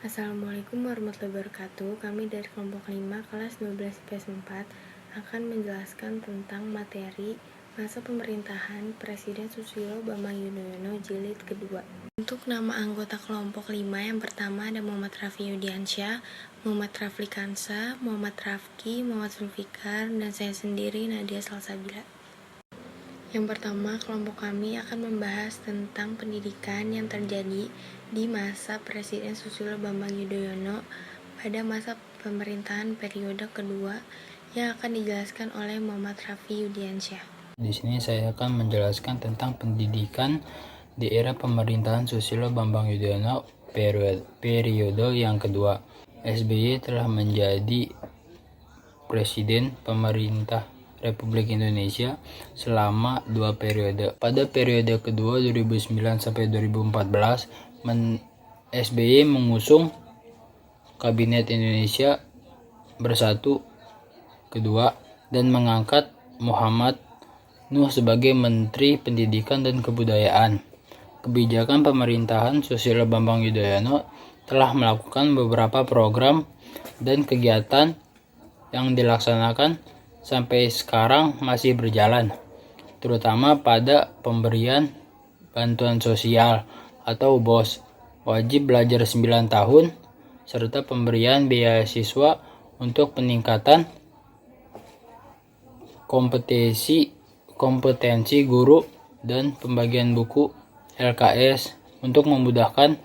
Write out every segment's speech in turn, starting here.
Assalamualaikum warahmatullahi wabarakatuh. Kami dari kelompok 5 kelas 12 IPS 4 akan menjelaskan tentang materi masa pemerintahan Presiden Susilo Bambang Yudhoyono jilid kedua. Untuk nama anggota kelompok 5 yang pertama ada Muhammad Raffi Yudiansyah, Muhammad Rafli Kansa, Muhammad Rafki, Muhammad Zulfikar, dan saya sendiri Nadia Salsabila. Yang pertama, kelompok kami akan membahas tentang pendidikan yang terjadi di masa Presiden Susilo Bambang Yudhoyono pada masa pemerintahan periode kedua yang akan dijelaskan oleh Muhammad Raffi Yudiansyah. Di sini saya akan menjelaskan tentang pendidikan di era pemerintahan Susilo Bambang Yudhoyono periode yang kedua. SBY telah menjadi Presiden Pemerintah Republik Indonesia selama 2 periode. Pada periode kedua 2009 sampai 2014, SBY mengusung Kabinet Indonesia Bersatu kedua dan mengangkat Muhammad Nuh sebagai Menteri Pendidikan dan Kebudayaan. Kebijakan pemerintahan Susilo Bambang Yudhoyono telah melakukan beberapa program dan kegiatan yang dilaksanakan sampai sekarang masih berjalan, terutama pada pemberian bantuan sosial atau BOS, wajib belajar 9 tahun, serta pemberian beasiswa untuk peningkatan kompetensi guru dan pembagian buku LKS untuk memudahkan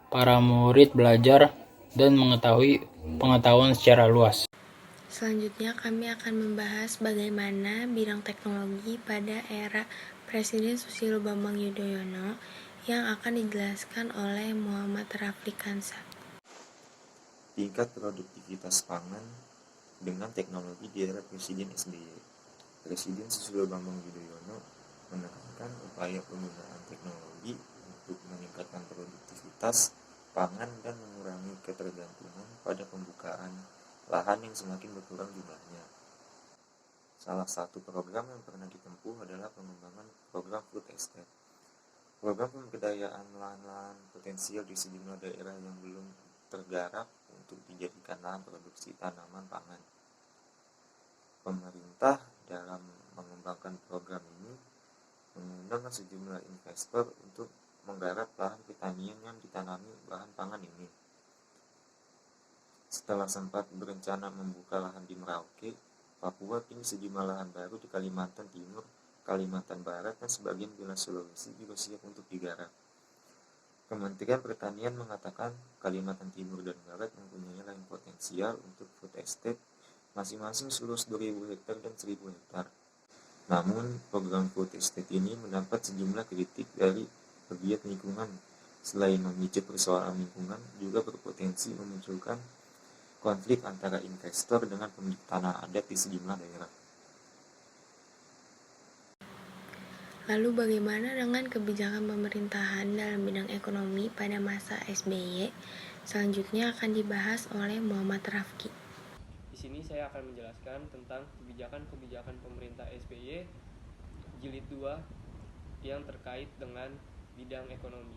para murid belajar dan mengetahui pengetahuan secara luas. Selanjutnya kami akan membahas bagaimana bidang teknologi pada era Presiden Susilo Bambang Yudhoyono yang akan dijelaskan oleh Muhammad Rafli Kansa. Tingkat produktivitas pangan dengan teknologi di era Presiden SBY. Presiden Susilo Bambang Yudhoyono menekankan upaya penggunaan teknologi untuk meningkatkan produktivitas pangan dan mengurangi ketergantungan pada pembukaan lahan yang semakin berkurang jumlahnya. Salah satu program yang pernah ditempuh adalah pengembangan program food estate. Program pemberdayaan lahan-lahan potensial di sejumlah daerah yang belum tergarap untuk dijadikan lahan produksi tanaman pangan. Pemerintah dalam mengembangkan program ini mengundang sejumlah investor untuk menggarap lahan pertanian yang ditanami bahan pangan ini. Setelah sempat berencana membuka lahan di Merauke, Papua, kini sejumlah lahan baru di Kalimantan Timur, Kalimantan Barat, dan sebagian wilayah Sulawesi juga siap untuk digarap. Kementerian Pertanian mengatakan Kalimantan Timur dan Barat mempunyai lahan potensial untuk food estate masing-masing seluas 2.000 hektar dan 1.000 hektar. Namun, program food estate ini mendapat sejumlah kritik dari pegiat lingkungan. Selain memicu persoalan lingkungan, juga berpotensi memunculkan konflik antara investor dengan pemilik tanah adat di sejumlah daerah. Lalu bagaimana dengan kebijakan pemerintahan dalam bidang ekonomi pada masa SBY? Selanjutnya akan dibahas oleh Muhammad Rafki. Di sini saya akan menjelaskan tentang kebijakan pemerintah SBY jilid 2 yang terkait dengan bidang ekonomi.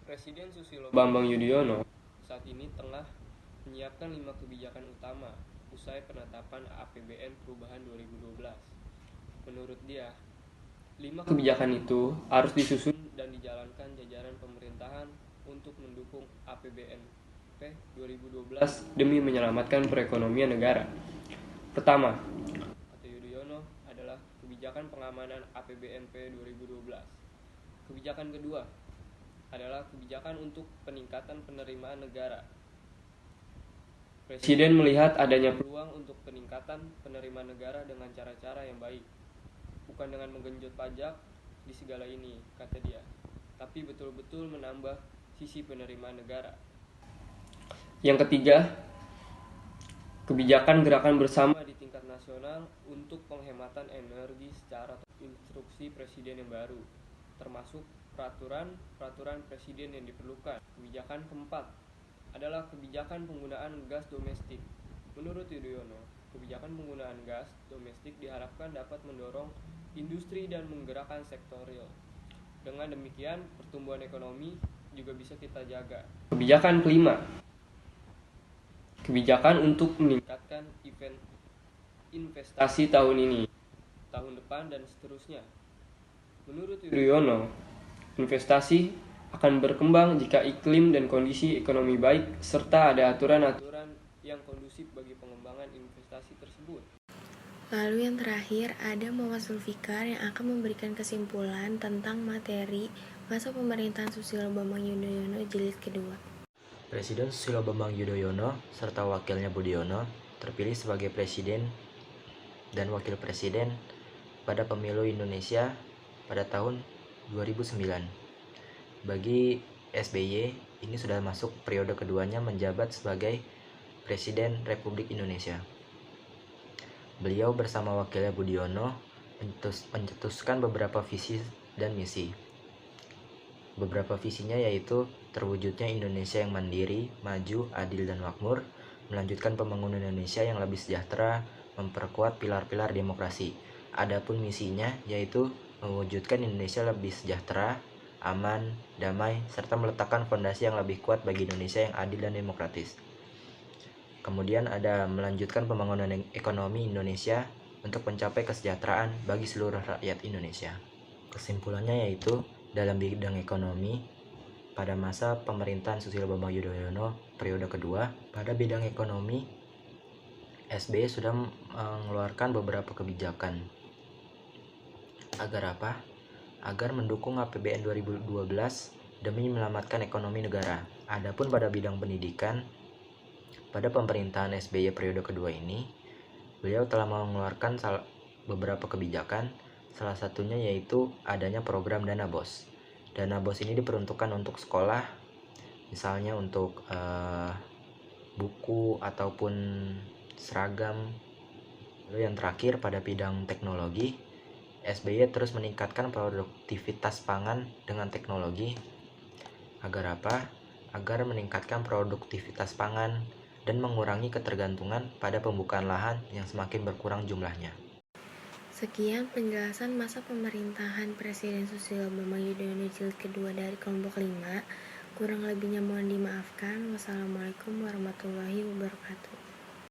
Presiden Susilo Bambang Yudhoyono saat ini tengah menyiapkan 5 kebijakan utama usai penetapan APBN perubahan 2012. Menurut dia, 5 kebijakan itu harus disusun dan dijalankan jajaran pemerintahan untuk mendukung APBNP 2012 demi menyelamatkan perekonomian negara. Pertama, kata Yudhoyono, adalah kebijakan pengamanan APBNP 2012. Kebijakan kedua adalah kebijakan untuk peningkatan penerimaan negara. Presiden melihat adanya peluang untuk peningkatan penerimaan negara dengan cara-cara yang baik, bukan dengan menggenjot pajak di segala ini, kata dia, tapi betul-betul menambah sisi penerimaan negara. Yang ketiga, kebijakan gerakan bersama di tingkat nasional untuk penghematan energi secara instruksi presiden yang baru, termasuk peraturan presiden yang diperlukan. Kebijakan keempat adalah kebijakan penggunaan gas domestik. Menurut Yudhoyono, kebijakan penggunaan gas domestik diharapkan dapat mendorong industri dan menggerakkan sektor real. Dengan demikian, pertumbuhan ekonomi juga bisa kita jaga. Kebijakan kelima, kebijakan untuk meningkatkan event investasi tahun ini, tahun depan, dan seterusnya. Menurut Yudhoyono, investasi akan berkembang jika iklim dan kondisi ekonomi baik serta ada aturan-aturan yang kondusif bagi pengembangan investasi tersebut. Lalu yang terakhir, ada Muhammad Zulfikar yang akan memberikan kesimpulan tentang materi masa pemerintahan Susilo Bambang Yudhoyono jilid kedua. Presiden Susilo Bambang Yudhoyono serta wakilnya Budiono terpilih sebagai presiden dan wakil presiden pada pemilu Indonesia pada tahun 2009. Bagi SBY, ini sudah masuk periode keduanya menjabat sebagai Presiden Republik Indonesia. Beliau bersama wakilnya Budiono mencetuskan beberapa visi dan misi. Beberapa visinya yaitu terwujudnya Indonesia yang mandiri, maju, adil, dan makmur, melanjutkan pembangunan Indonesia yang lebih sejahtera, memperkuat pilar-pilar demokrasi. Adapun misinya yaitu mewujudkan Indonesia lebih sejahtera, aman, damai, serta meletakkan fondasi yang lebih kuat bagi Indonesia yang adil dan demokratis. Kemudian ada melanjutkan pembangunan ekonomi Indonesia untuk mencapai kesejahteraan bagi seluruh rakyat Indonesia. Kesimpulannya yaitu dalam bidang ekonomi, pada masa pemerintahan Susilo Bambang Yudhoyono periode kedua, pada bidang ekonomi, SBY sudah mengeluarkan beberapa kebijakan. Agar apa? Agar mendukung APBN 2012 demi menyelamatkan ekonomi negara. Adapun pada bidang pendidikan, pada pemerintahan SBY periode kedua ini, beliau telah mengeluarkan beberapa kebijakan. Salah satunya yaitu adanya program Dana BOS. Dana BOS ini diperuntukkan untuk sekolah, misalnya untuk buku ataupun seragam. Lalu yang terakhir pada bidang teknologi, SBY terus meningkatkan produktivitas pangan dengan teknologi. Agar apa? Agar meningkatkan produktivitas pangan dan mengurangi ketergantungan pada pembukaan lahan yang semakin berkurang jumlahnya. Sekian penjelasan masa pemerintahan Presiden Susilo Bambang Yudhoyono jilid kedua dari kelompok 5. Kurang lebihnya mohon dimaafkan. Wassalamualaikum warahmatullahi wabarakatuh.